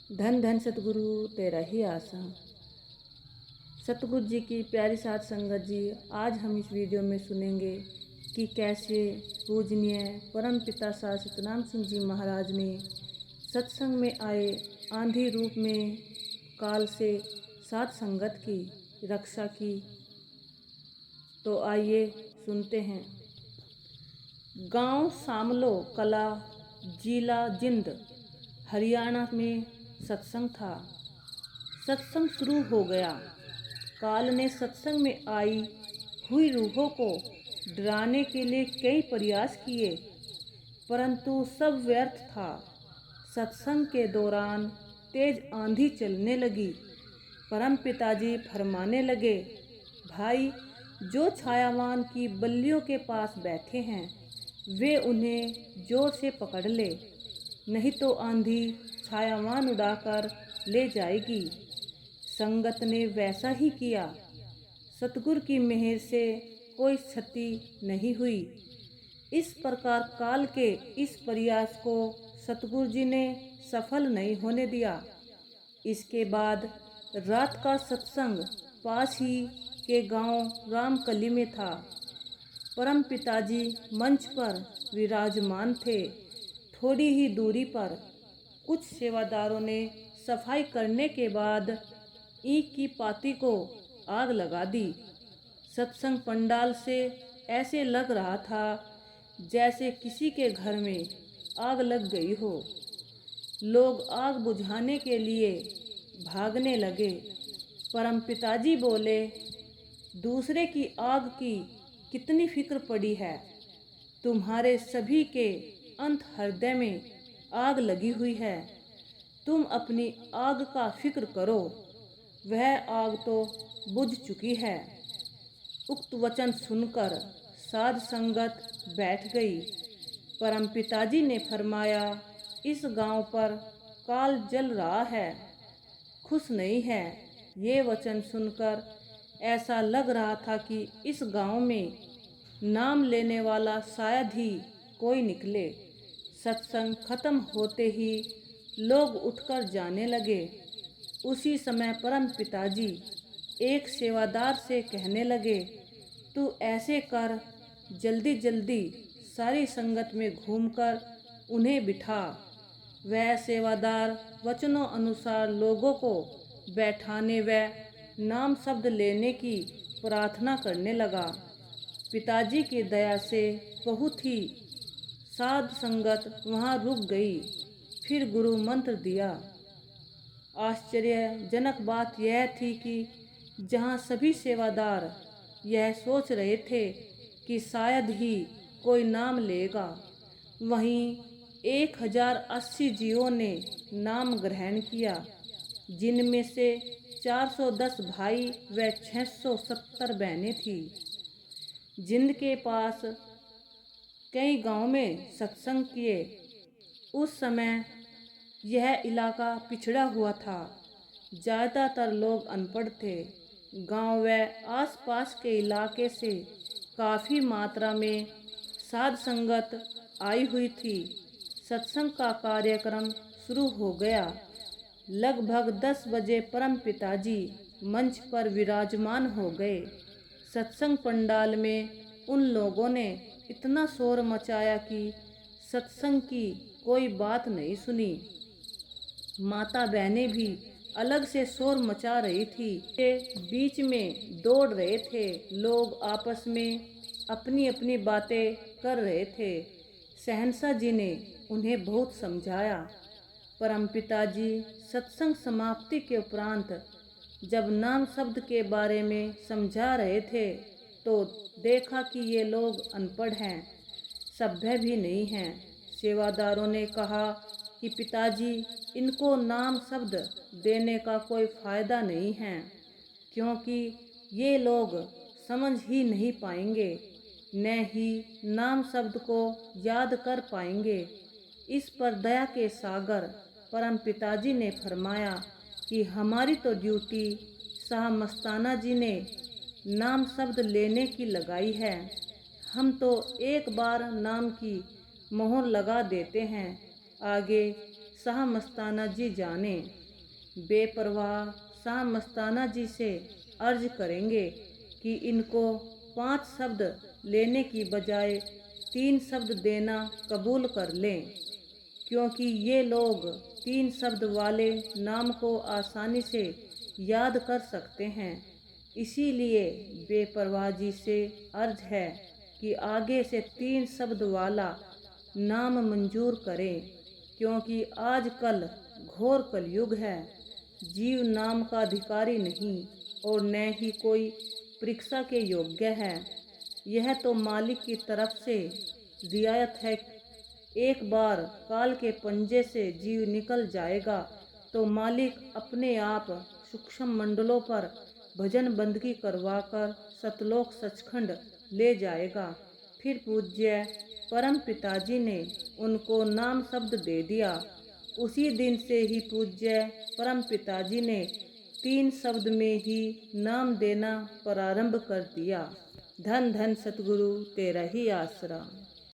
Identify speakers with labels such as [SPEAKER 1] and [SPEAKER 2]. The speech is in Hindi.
[SPEAKER 1] धन धन सतगुरु तेरा ही आसा। सतगुरु जी की प्यारी साथ संगत जी, आज हम इस वीडियो में सुनेंगे कि कैसे पूजनीय परम पिता साहब सतनाम सिंह जी महाराज ने सत्संग में आए आंधी रूप में काल से साथ संगत की रक्षा की। तो आइए सुनते हैं। गांव सामलो कला, जिला जिंद, हरियाणा में सत्संग था। सत्संग शुरू हो गया। काल ने सत्संग में आई हुई रूहों को डराने के लिए कई प्रयास किए, परंतु सब व्यर्थ था। सत्संग के दौरान तेज आंधी चलने लगी। परम पिताजी फरमाने लगे, भाई, जो छायावान की बल्लियों के पास बैठे हैं वे उन्हें जोर से पकड़ ले, नहीं तो आंधी छायावान उड़ाकर ले जाएगी। संगत ने वैसा ही किया। सतगुरु की मेहर से कोई क्षति नहीं हुई। इस प्रकार काल के इस प्रयास को सतगुरु जी ने सफल नहीं होने दिया। इसके बाद रात का सत्संग पास ही के गांव रामकली में था। परम पिताजी मंच पर विराजमान थे। थोड़ी ही दूरी पर कुछ सेवादारों ने सफाई करने के बाद ईंट की पाती को आग लगा दी। सत्संग पंडाल से ऐसे लग रहा था जैसे किसी के घर में आग लग गई हो। लोग आग बुझाने के लिए भागने लगे। परम पिताजी बोले, दूसरे की आग की कितनी फिक्र पड़ी है। तुम्हारे सभी के अंत हृदय में आग लगी हुई है। तुम अपनी आग का फिक्र करो, वह आग तो बुझ चुकी है। उक्त वचन सुनकर साध संगत बैठ गई। परम पिताजी ने फरमाया, इस गांव पर काल जल रहा है, खुश नहीं है। ये वचन सुनकर ऐसा लग रहा था कि इस गांव में नाम लेने वाला शायद ही कोई निकले। सत्संग खत्म होते ही लोग उठकर जाने लगे। उसी समय परम पिताजी एक सेवादार से कहने लगे, तू ऐसे कर, जल्दी जल्दी सारी संगत में घूमकर उन्हें बिठा। वह सेवादार वचनों अनुसार लोगों को बैठाने व नाम शब्द लेने की प्रार्थना करने लगा। पिताजी की दया से बहुत ही साध संगत वहाँ रुक गई। फिर गुरु मंत्र दिया। आश्चर्यजनक बात यह थी कि जहाँ सभी सेवादार यह सोच रहे थे कि शायद ही कोई नाम लेगा, वहीं 1080 जीवों ने नाम ग्रहण किया, जिनमें से 410 भाई व 670 बहनें थीं। जिंद के पास कई गांव में सत्संग किए। उस समय यह इलाका पिछड़ा हुआ था। ज़्यादातर लोग अनपढ़ थे। गांव व आसपास के इलाके से काफ़ी मात्रा में साध संगत आई हुई थी। सत्संग का कार्यक्रम शुरू हो गया। लगभग 10 बजे परम पिताजी मंच पर विराजमान हो गए। सत्संग पंडाल में उन लोगों ने इतना शोर मचाया कि सत्संग की कोई बात नहीं सुनी। माता बहनें भी अलग से शोर मचा रही थी। वे बीच में दौड़ रहे थे। लोग आपस में अपनी अपनी बातें कर रहे थे। शहंशाह जी ने उन्हें बहुत समझाया। परम पिताजी सत्संग समाप्ति के उपरांत जब नाम शब्द के बारे में समझा रहे थे तो देखा कि ये लोग अनपढ़ हैं, सभ्य भी नहीं हैं। सेवादारों ने कहा कि पिताजी, इनको नाम शब्द देने का कोई फ़ायदा नहीं है, क्योंकि ये लोग समझ ही नहीं पाएंगे, न ही नाम शब्द को याद कर पाएंगे। इस पर दया के सागर परम पिताजी ने फरमाया कि हमारी तो ड्यूटी शाह मस्ताना जी ने नाम शब्द लेने की लगाई है। हम तो एक बार नाम की मोहर लगा देते हैं, आगे शाह मस्ताना जी जाने। बेपरवाह शाह मस्ताना जी से अर्ज करेंगे कि इनको 5 शब्द लेने की बजाय 3 शब्द देना कबूल कर लें, क्योंकि ये लोग 3 शब्द वाले नाम को आसानी से याद कर सकते हैं। इसीलिए बेपरवाह जी से अर्ज है कि आगे से 3 शब्द वाला नाम मंजूर करें, क्योंकि आजकल घोर कलयुग है। जीव नाम का अधिकारी नहीं और न ही कोई परीक्षा के योग्य है। यह तो मालिक की तरफ से रियायत है। एक बार काल के पंजे से जीव निकल जाएगा तो मालिक अपने आप सूक्ष्म मंडलों पर भजन बंदगी करवाकर सतलोक सचखंड ले जाएगा। फिर पूज्य परम पिताजी ने उनको नाम शब्द दे दिया। उसी दिन से ही पूज्य परम पिताजी ने 3 शब्द में ही नाम देना प्रारंभ कर दिया। धन धन सतगुरु तेरा ही आसरा।